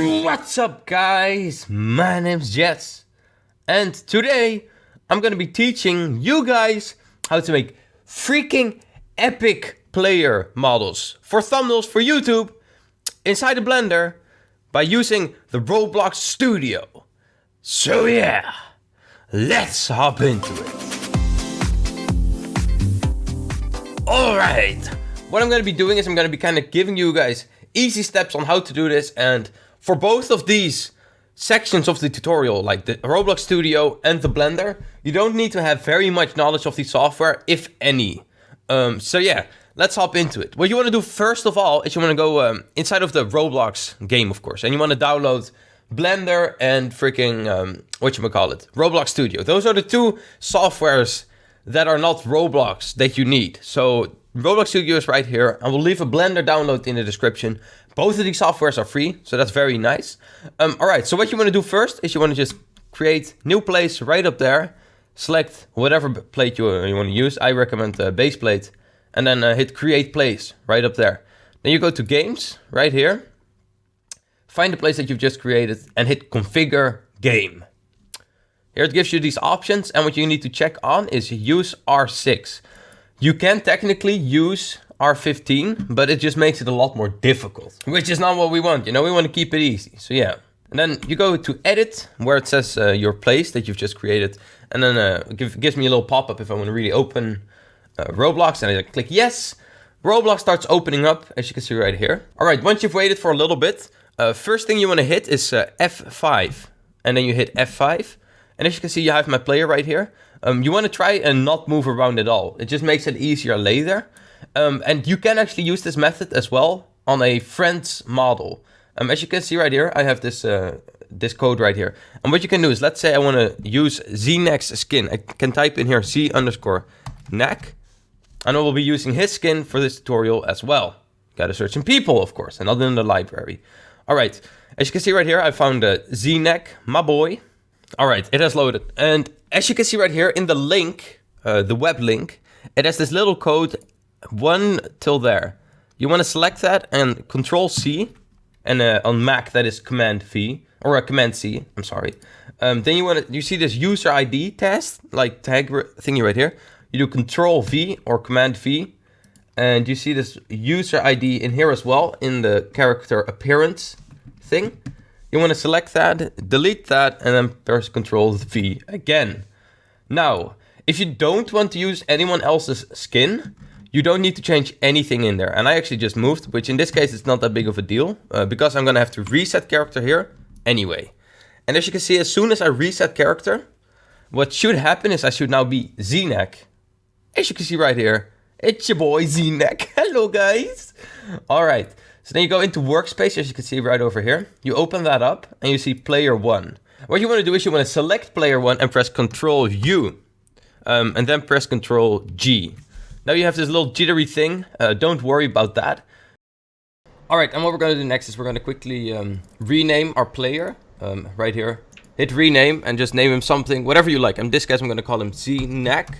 What's up, guys? My name's Jess, and today I'm gonna be teaching you guys how to make freaking epic player models for thumbnails for YouTube inside the Blender by using the Roblox Studio. So yeah, let's hop into it. Alright, what I'm gonna be doing is I'm gonna be kind of giving you guys easy steps on how to do this, and for both of these sections of the tutorial, like the Roblox Studio and the Blender, you don't need to have very much knowledge of the software, if any. So yeah, let's hop into it. What you want to do first of all is you want to go inside of the Roblox game, of course, and you want to download Blender and freaking, Roblox Studio. Those are the two softwares that are not Roblox that you need. So Roblox Studio is right here. I will leave a Blender download in the description. Both of these softwares are free, so that's very nice. Alright, so what you want to do first is you want to just create new place right up there. Select whatever plate you want to use. I recommend base plate. And then hit create place right up there. Then you go to games right here. Find the place that you've just created and hit configure game. Here it gives you these options, and what you need to check on is use R6. You can technically use R15, but it just makes it a lot more difficult, which is not what we want, you know, we want to keep it easy, so yeah. And then you go to edit, where it says your place that you've just created, and then it gives me a little pop-up if I want to really open Roblox, and I click yes. Roblox starts opening up, as you can see right here. Alright, once you've waited for a little bit, first thing you want to hit is F5, and then you hit F5, and as you can see you have my player right here. You want to try and not move around at all, it just makes it easier later. And you can actually use this method as well on a friend's model. As you can see right here, I have this this code right here. And what you can do is, let's say I want to use zneck's skin. I can type in here z_neck, and I will be using his skin for this tutorial as well. Gotta search in people, of course, and not in the library. Alright, as you can see right here, I found zneck, my boy. Alright, it has loaded. And as you can see right here in the link, the web link, it has this little code 1 till there. You want to select that and Control C, and on Mac that is Command V, or Command C, I'm sorry. Then you see this user ID test, like tag thingy right here. You do Control V or Command V, and you see this user ID in here as well, in the character appearance thing. You want to select that, delete that, and then press Control V again. Now, if you don't want to use anyone else's skin, you don't need to change anything in there. And I actually just moved, which in this case is not that big of a deal, because I'm gonna have to reset character here anyway. And as you can see, as soon as I reset character, what should happen is I should now be zneck. As you can see right here, it's your boy zneck. Hello guys. All right, so then you go into workspace, as you can see right over here. You open that up and you see player 1. What you want to do is you want to select player 1 and press Control U, and then press Control G. Now you have this little jittery thing, don't worry about that. Alright, and what we're going to do next is we're going to quickly rename our player, right here. Hit rename and just name him something, whatever you like. In this case I'm going to call him zneck.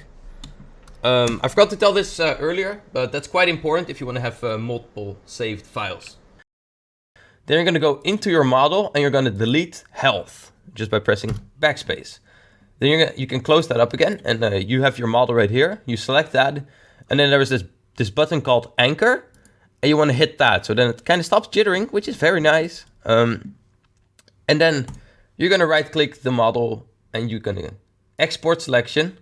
I forgot to tell this earlier, but that's quite important if you want to have multiple saved files. Then you're going to go into your model and you're going to delete health, just by pressing backspace. Then you can close that up again, and you have your model right here. You select that. And then there is this button called anchor, and you want to hit that. So then it kind of stops jittering, which is very nice. And then you're going to right click the model and you're going to export selection.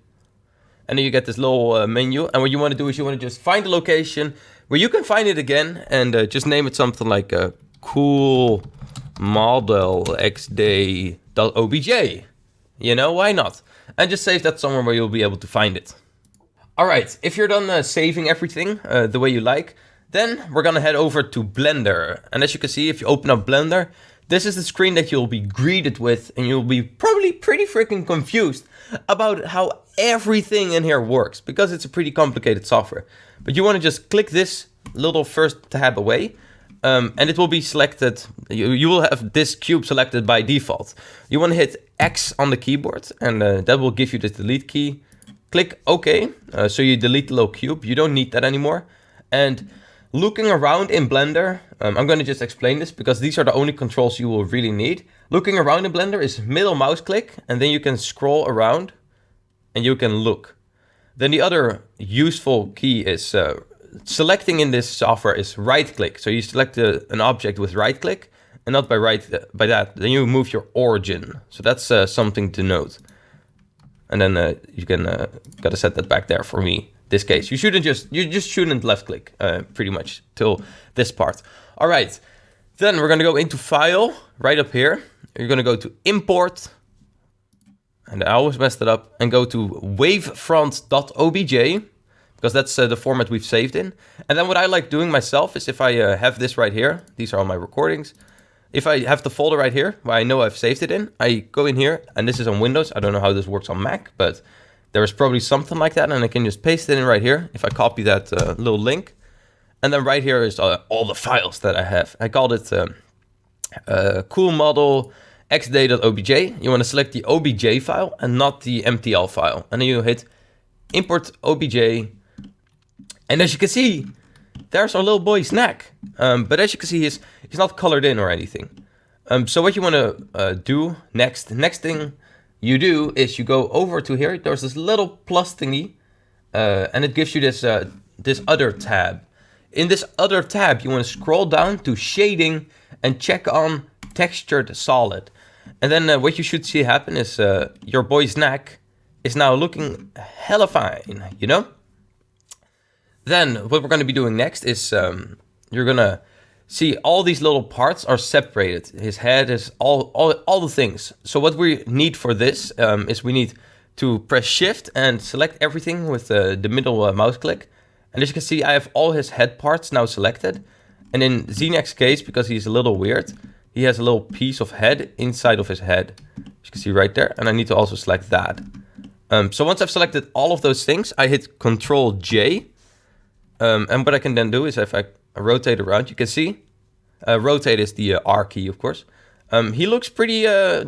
And then you get this little menu. And what you want to do is you want to just find the location where you can find it again, and just name it something like cool model xday.obj. You know, why not? And just save that somewhere where you'll be able to find it. Alright, if you're done saving everything the way you like, then we're gonna head over to Blender. And as you can see, if you open up Blender, this is the screen that you'll be greeted with, and you'll be probably pretty freaking confused about how everything in here works, because it's a pretty complicated software. But you want to just click this little first tab away, and it will be selected. You will have this cube selected by default. You want to hit X on the keyboard, and that will give you the delete key. Click OK, so you delete the little cube. You don't need that anymore. And Looking around in Blender, I'm going to just explain this because these are the only controls you will really need. Looking around in Blender is middle mouse click, and then you can scroll around and you can look. Then the other useful key is selecting in this software is right click. So you select an object with right click and not by that. Then you move your origin. So that's something to note. And then you can gotta set that back there for me. This case, you just shouldn't left click pretty much till this part. All right, then we're gonna go into File right up here. You're gonna go to Import, and I always messed it up, and go to wavefront.obj because that's the format we've saved in. And then what I like doing myself is if I have this right here, these are all my recordings. If I have the folder right here where I know I've saved it in, I go in here, and this is on Windows. I don't know how this works on Mac, but there is probably something like that, and I can just paste it in right here if I copy that little link. And then right here is all the files that I have. I called it cool model xday.obj. You want to select the obj file and not the mtl file. And then you hit import obj. And as you can see, there's our little boy Snack. But as you can see, he's not colored in or anything. So what you want to do next thing you do is you go over to here. There's this little plus thingy, and it gives you this this other tab. In this other tab, you want to scroll down to shading and check on textured solid. And then what you should see happen is your boy Snack is now looking hella fine, you know? Then what we're going to be doing next is you're going to see all these little parts are separated. His head is all the things. So what we need for this is we need to press shift and select everything with the middle mouse click. And as you can see, I have all his head parts now selected. And in Zenek's case, because he's a little weird, he has a little piece of head inside of his head. As you can see right there. And I need to also select that. So once I've selected all of those things, I hit Control J. And what I can then do is if I rotate around, you can see rotate is the R key, of course. He looks pretty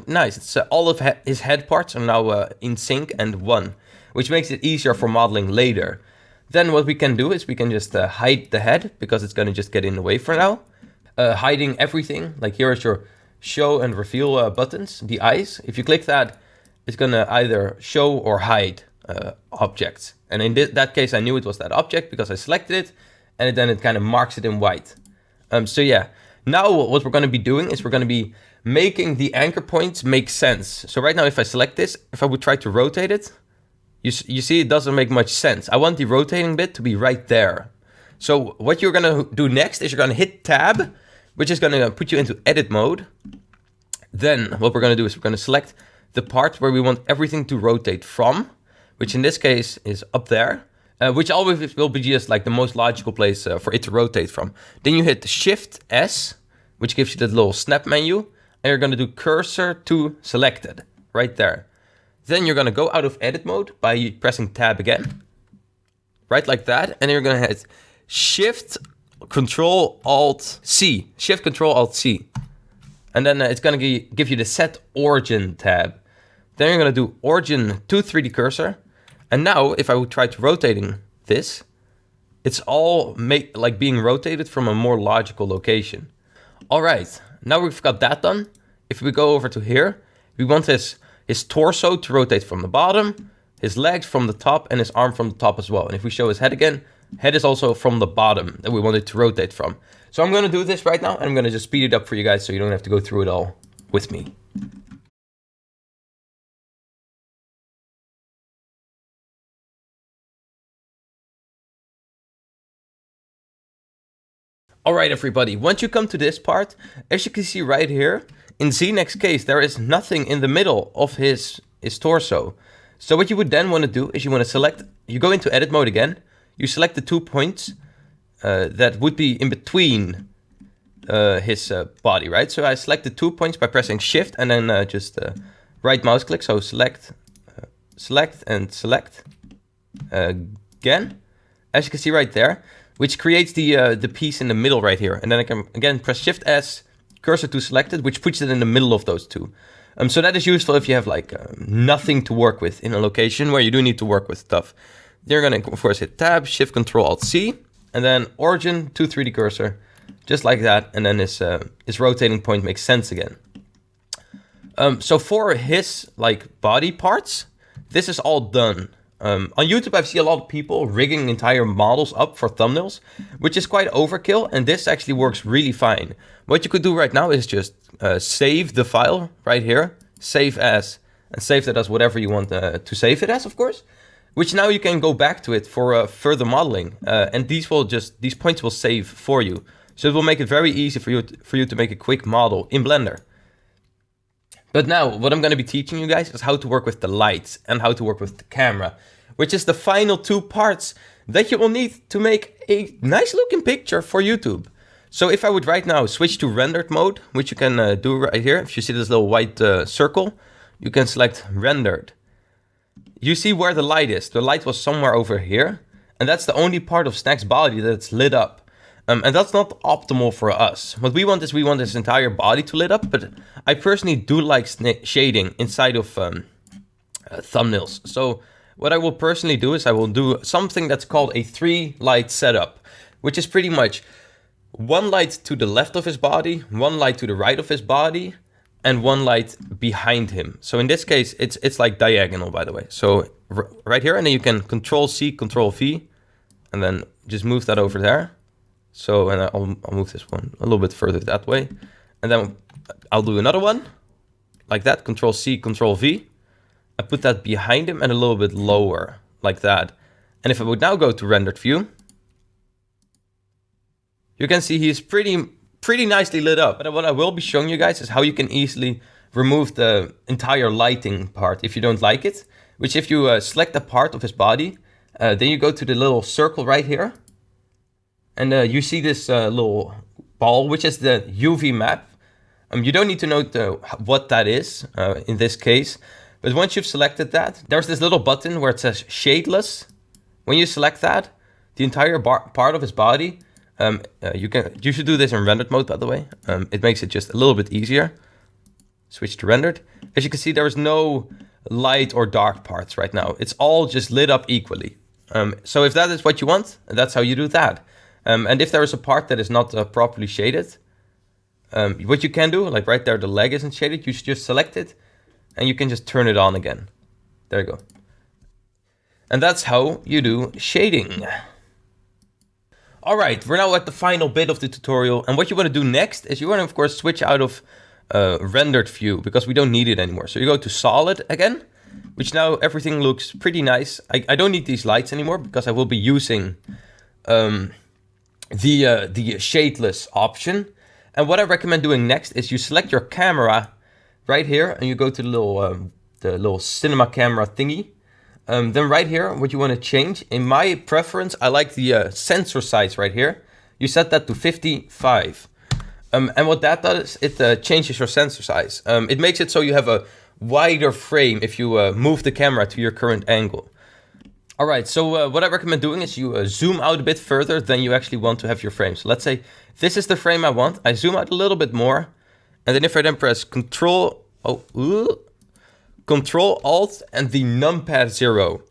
nice. It's all of his head parts are now in sync and one, which makes it easier for modeling later. Then what we can do is we can just hide the head because it's going to just get in the way for now. Hiding everything, like here is your show and reveal buttons, the eyes. If you click that, it's going to either show or hide objects. And in that case, I knew it was that object because I selected it, and then it kind of marks it in white. So yeah, now what we're going to be doing is we're going to be making the anchor points make sense. So right now, if I select this, if I would try to rotate it, you see it doesn't make much sense. I want the rotating bit to be right there. So what you're going to do next is you're going to hit Tab, which is going to put you into edit mode. Then what we're going to do is we're going to select the part where we want everything to rotate from, which in this case is up there, which always will be just like the most logical place for it to rotate from. Then you hit Shift S, which gives you that little snap menu, and you're going to do cursor to selected right there. Then you're going to go out of edit mode by pressing Tab again, right like that, and then you're going to hit Shift Control Alt C, Shift Control Alt C, and then it's going to give you the Set Origin tab. Then you're going to do Origin to 3D Cursor. And now, if I would try to rotating this, it's all like being rotated from a more logical location. All right, now we've got that done. If we go over to here, we want his torso to rotate from the bottom, his legs from the top, and his arm from the top as well. And if we show his head again, head is also from the bottom that we want it to rotate from. So I'm going to do this right now, and I'm going to just speed it up for you guys so you don't have to go through it all with me. All right, everybody, once you come to this part, as you can see right here, in Zenek's case, there is nothing in the middle of his torso. So what you would then want to do is you want to select, you go into edit mode again, you select the 2 points that would be in between his body, right? So I select the 2 points by pressing shift and then just right mouse click. So select, select and select again, as you can see right there, which creates the piece in the middle right here. And then I can again press shift S, cursor to selected, which puts it in the middle of those two. So that is useful if you have like nothing to work with in a location where you do need to work with stuff. You're gonna of course hit Tab, Shift, Control, Alt, C, and then origin to 3D cursor, just like that, and then his rotating point makes sense again. So for his like body parts, this is all done. On YouTube, I've seen a lot of people rigging entire models up for thumbnails, which is quite overkill, and this actually works really fine. What you could do right now is just save the file right here, save as, and save that as whatever you want to save it as, of course, which now you can go back to it for further modeling, and these points will save for you. So it will make it very easy for you to make a quick model in Blender. But now, what I'm going to be teaching you guys is how to work with the lights and how to work with the camera, which is the final two parts that you will need to make a nice looking picture for YouTube. So if I would right now switch to rendered mode, which you can do right here, if you see this little white circle, you can select rendered. You see where the light is. The light was somewhere over here, and that's the only part of Snack's body that's lit up. And that's not optimal for us. What we want is his entire body to lit up, but I personally do like shading inside of thumbnails. So what I will personally do is I will do something that's called a 3 light setup, which is pretty much 1 light to the left of his body, 1 light to the right of his body, and 1 light behind him. So in this case, it's like diagonal, by the way. So right here, and then you can Control C, Control V, and then just move that over there. So, and I'll move this one a little bit further that way. And then I'll do another one like that, Control C, Control V. I put that behind him and a little bit lower like that. And if I would now go to rendered view, you can see he's pretty nicely lit up. But what I will be showing you guys is how you can easily remove the entire lighting part if you don't like it. Which if you select a part of his body, then you go to the little circle right here. And you see this little ball, which is the UV map. You don't need to know what that is in this case. But once you've selected that, there's this little button where it says shadeless. When you select that, the entire part of his body, you should do this in rendered mode, by the way. It makes it just a little bit easier. Switch to rendered. As you can see, there is no light or dark parts right now. It's all just lit up equally. So if that is what you want, that's how you do that. And if there is a part that is not properly shaded, what you can do, like right there, the leg isn't shaded, you should just select it and you can just turn it on again. There you go. And that's how you do shading. All right, we're now at the final bit of the tutorial. And what you want to do next is you want to, of course, switch out of rendered view because we don't need it anymore. So you go to solid again, which now everything looks pretty nice. I don't need these lights anymore because I will be using the shadeless option. And what I recommend doing next is you select your camera right here and you go to the little cinema camera thingy. Then right here, what you want to change, in my preference, I like the sensor size right here. You set that to 55. And what that does, it changes your sensor size. It makes it so you have a wider frame if you move the camera to your current angle. All right, so what I recommend doing is you zoom out a bit further than you actually want to have your frame. So let's say this is the frame I want. I zoom out a little bit more. And then if I then press Control Alt and the numpad 0.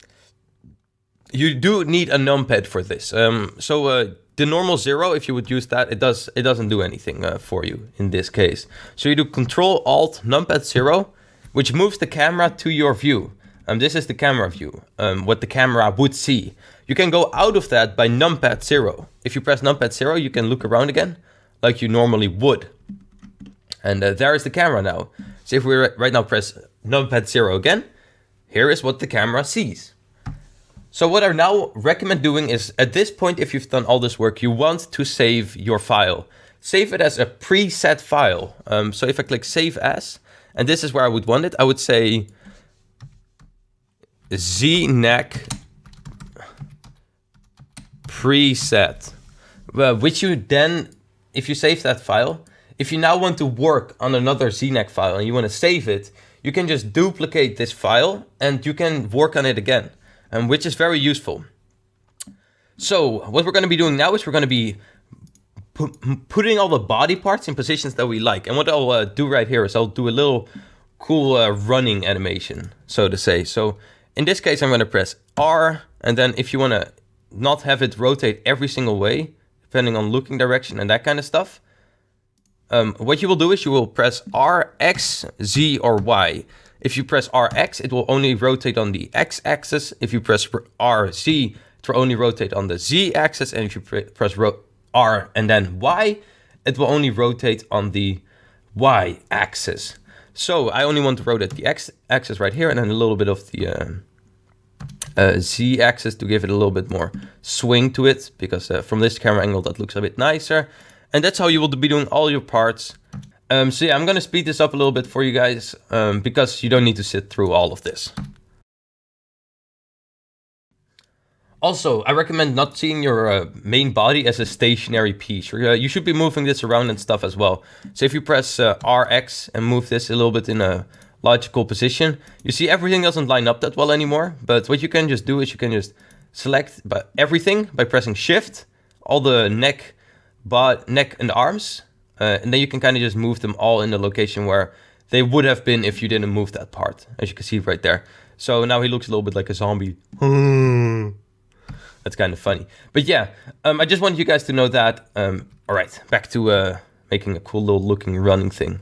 You do need a numpad for this. The normal 0, if you would use that, it doesn't do anything for you in this case. So you do Control Alt numpad 0, which moves the camera to your view. This is the camera view, what the camera would see. You can go out of that by numpad 0. If you press numpad 0, you can look around again like you normally would. And there is the camera now. So if we right now press numpad 0 again, here is what the camera sees. So what I now recommend doing is, at this point, if you've done all this work, you want to save your file. Save it as a preset file. So if I click Save As, and this is where I would want it, I would say ZNAC preset, which you then, if you save that file, if you now want to work on another ZNAC file and you want to save it, you can just duplicate this file and you can work on it again, which is very useful. So what we're going to be doing now is we're going to be putting all the body parts in positions that we like. And what I'll do right here is I'll do a little cool running animation, so to say. So in this case, I'm going to press R, and then if you want to not have it rotate every single way, depending on looking direction and that kind of stuff, what you will do is you will press R, X, Z, or Y. If you press RX, it will only rotate on the X-axis. If you press RZ, it will only rotate on the Z-axis. And if you press R and then Y, it will only rotate on the Y-axis. So I only want to rotate the X-axis right here and then a little bit of the Z-axis to give it a little bit more swing to it, because from this camera angle that looks a bit nicer. And that's how you will be doing all your parts. So yeah, I'm gonna speed this up a little bit for you guys, because you don't need to sit through all of this. Also, I recommend not seeing your main body as a stationary piece. You should be moving this around and stuff as well. So if you press RX and move this a little bit in a logical position, you see everything doesn't line up that well anymore. But what you can just do is you can just select everything by pressing Shift, all the neck and arms, and then you can kind of just move them all in the location where they would have been if you didn't move that part, as you can see right there. So now he looks a little bit like a zombie. That's kind of funny. But yeah, I just wanted you guys to know that. All right, back to making a cool little looking running thing.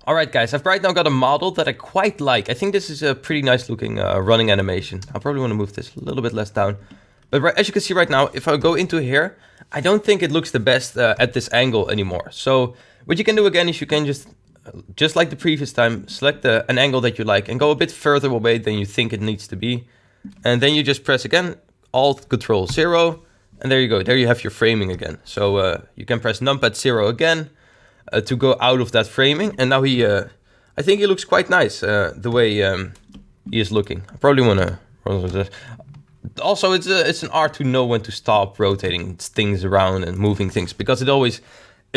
Alright guys, I've right now got a model that I quite like. I think this is a pretty nice looking running animation. I probably want to move this a little bit less down. But as you can see right now, if I go into here, I don't think it looks the best at this angle anymore. So what you can do again is you can just like the previous time, select an angle that you like and go a bit further away than you think it needs to be. And then you just press again, Alt, Control, 0. And there you go, there you have your framing again. So you can press numpad 0 again. To go out of that framing, and now I think he looks quite nice the way he is looking. I probably want to. Also, it's an art to know when to stop rotating things around and moving things, because it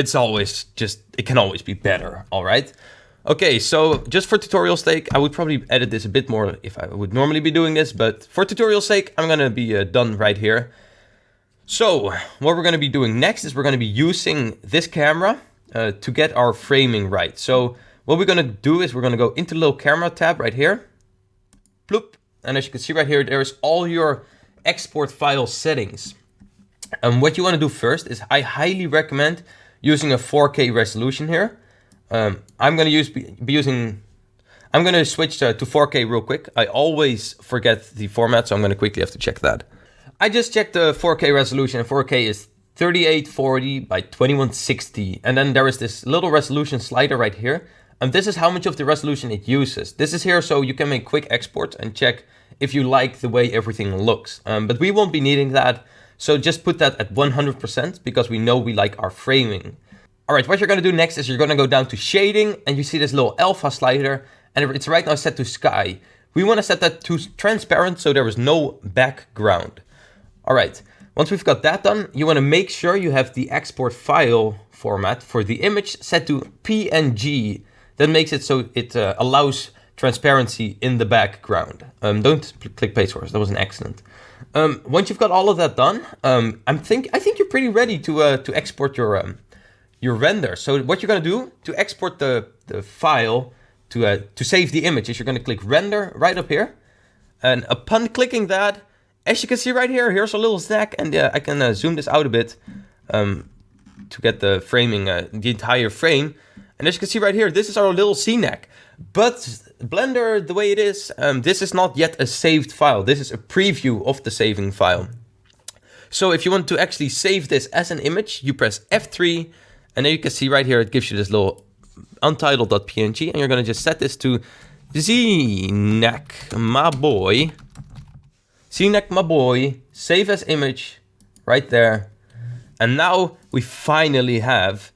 can always be better. All right. Okay, so just for tutorial sake, I would probably edit this a bit more if I would normally be doing this, but for tutorial sake, I'm gonna be done right here. So what we're gonna be doing next is we're gonna be using this camera to get our framing right. So what we're gonna do is we're gonna go into the little camera tab right here. Bloop. And as you can see right here, there's all your export file settings. And what you wanna do first is I highly recommend using a 4K resolution here. I'm gonna switch to 4K real quick. I always forget the format, so I'm gonna quickly have to check that. I just checked the 4K resolution, and 4K is 3840 by 2160, and then there is this little resolution slider right here, and this is how much of the resolution it uses. This is here so you can make quick exports and check if you like the way everything looks, but we won't be needing that, so just put that at 100% because we know we like our framing. Alright, what you're going to do next is you're going to go down to shading, and you see this little alpha slider, and it's right now set to sky. We want to set that to transparent so there is no background. Alright. Once we've got that done, you want to make sure you have the export file format for the image set to PNG. That makes it so it allows transparency in the background. Don't click paste source. That was an accident. Once you've got all of that done, I think you're pretty ready to export your render. So what you're going to do to export the file to save the image is you're going to click render right up here, and upon clicking that, as you can see right here, here's a little snack, and I can zoom this out a bit to get the framing, the entire frame. And as you can see right here, this is our little CNAC. But Blender, the way it is, this is not yet a saved file. This is a preview of the saving file. So if you want to actually save this as an image, you press F3, and then you can see right here, it gives you this little untitled.png, and you're going to just set this to CNAC, my boy. CNAC, my boy, save as image, right there. And now we finally have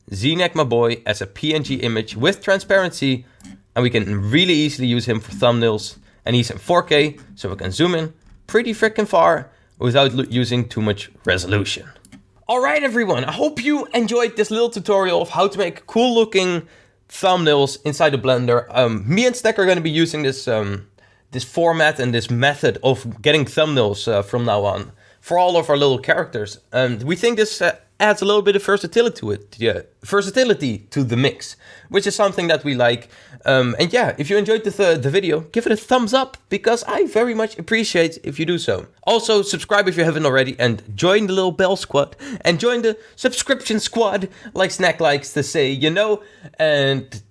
CNAC, my boy, as a PNG image with transparency, and we can really easily use him for thumbnails. And he's in 4K, so we can zoom in pretty freaking far without using too much resolution. Alright everyone, I hope you enjoyed this little tutorial of how to make cool looking thumbnails inside the Blender. Me and Stack are going to be using this this format and this method of getting thumbnails from now on for all of our little characters. And we think this adds a little bit of versatility to it. Yeah, versatility to the mix, which is something that we like. And yeah, if you enjoyed the video, give it a thumbs up, because I very much appreciate if you do so. Also, subscribe if you haven't already, and join the little bell squad, and join the subscription squad, like Snack likes to say, you know, and...